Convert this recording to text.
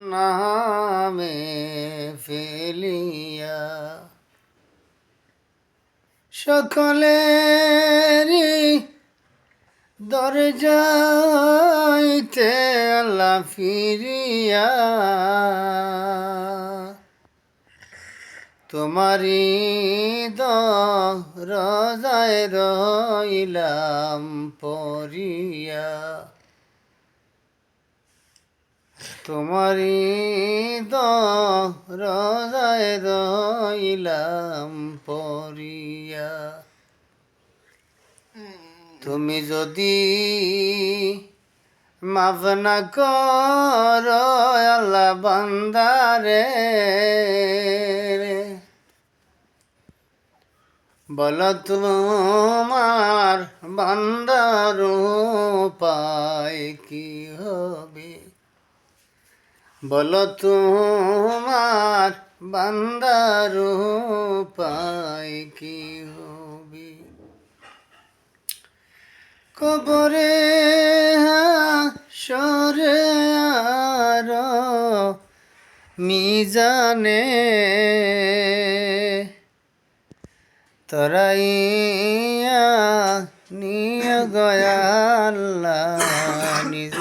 নামে ফেলিয়া সকলেরই দরজাইতে আল্লাহ ফিরিয়া তোমারি দরজায় রইলাম পড়িয়া তোমারি দরজায় রইলাম পড়িয়া তুমি যদি মাফ না করো আল্লাহ বান্দারে বলো তোমার বান্দার উপায় কি হবে বলো তোমার বান্দার উপায় কি হবে কবরে সরে আর মিজানে তরাইয়া নিয়ে গয়া আল্লাহ নিজ